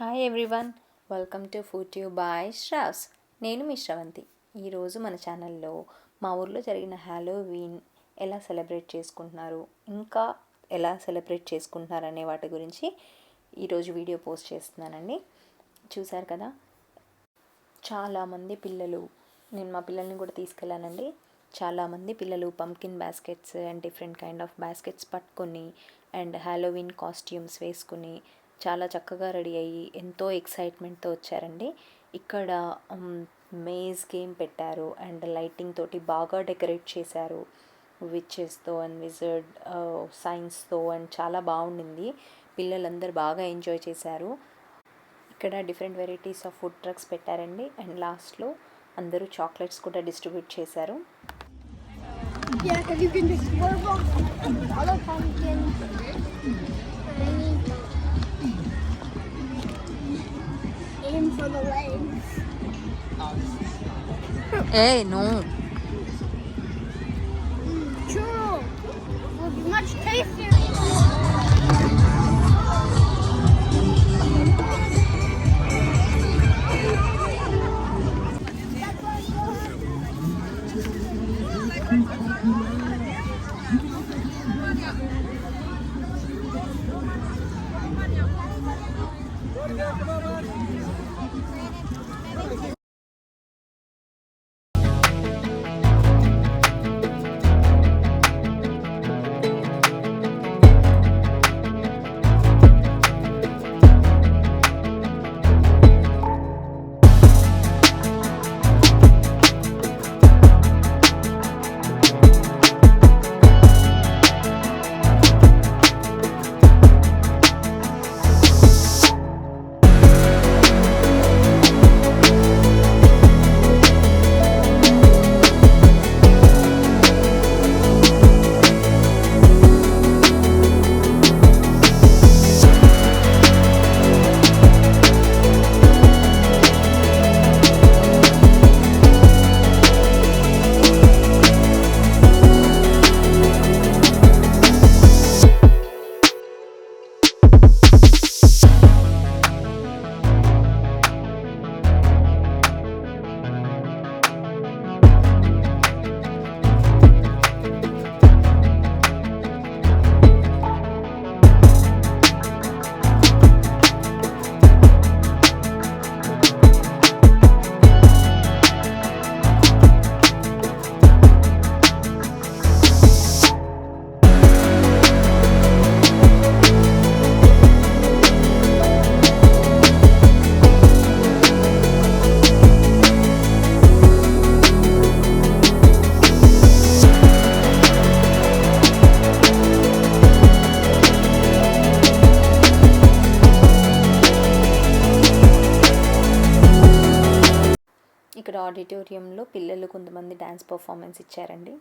Hi everyone, welcome to food tube by Shravs. నేను మీ శ్రవంతి. ఈరోజు మన ఛానల్లో మా ఊర్లో జరిగిన హ్యాలోవీన్ ఎలా సెలబ్రేట్ చేసుకుంటున్నారు, ఇంకా ఎలా సెలబ్రేట్ చేసుకుంటున్నారు అనే వాటి గురించి ఈరోజు వీడియో పోస్ట్ చేస్తున్నానండి. చూశారు కదా, చాలామంది పిల్లలు, నేను మా పిల్లల్ని కూడా తీసుకెళ్ళానండి. చాలామంది పిల్లలు pumpkin baskets and different kind of baskets పట్టుకొని అండ్ హ్యాలోవీన్ కాస్ట్యూమ్స్ వేసుకుని చాలా చక్కగా రెడీ అయ్యి ఎంతో ఎక్సైట్మెంట్తో వచ్చారండి. ఇక్కడ మేజ్ గేమ్ పెట్టారు అండ్ లైటింగ్ తోటి బాగా డెకరేట్ చేశారు. విచెస్తో అండ్ విజర్డ్ సైన్స్తో అండ్ చాలా బాగుండింది. పిల్లలందరూ బాగా ఎంజాయ్ చేశారు. ఇక్కడ different varieties of food trucks పెట్టారండి. అండ్ లాస్ట్లో అందరూ చాక్లెట్స్ కూడా డిస్ట్రిబ్యూట్ చేశారు. Yeah, because you can just work on other pumpkins. Aim for the legs. Hey, no. True. Will be much tastier. ఇక్కడ ఆడిటోరియంలో పిల్లలు కొంతమంది డ్యాన్స్ పర్ఫార్మెన్స్ ఇచ్చారండి.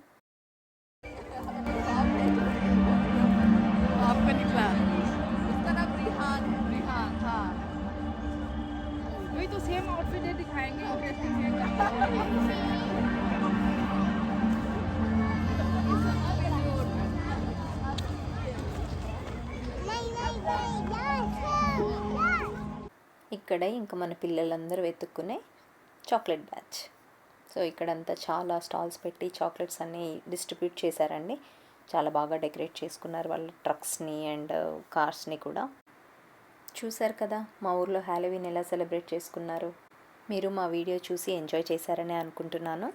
ఇక్కడ ఇంకా మన పిల్లలందరూ వెతుక్కునే చాక్లెట్ బ్యాచ్. సో ఇక్కడంతా చాలా స్టాల్స్ పెట్టి చాక్లెట్స్ అన్నీ డిస్ట్రిబ్యూట్ చేశారండి. చాలా బాగా డెకరేట్ చేసుకున్నారు వాళ్ళ ట్రక్స్ని అండ్ కార్స్ని కూడా. చూశారు కదా మా ఊర్లో హ్యాలోవీన్ ఎలా సెలబ్రేట్ చేసుకున్నారు. మీరు మా వీడియో చూసి ఎంజాయ్ చేశారని అనుకుంటున్నాను.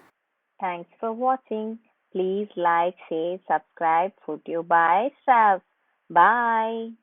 Thanks for watching. Please like, share, subscribe food tube by Sravs. Bye.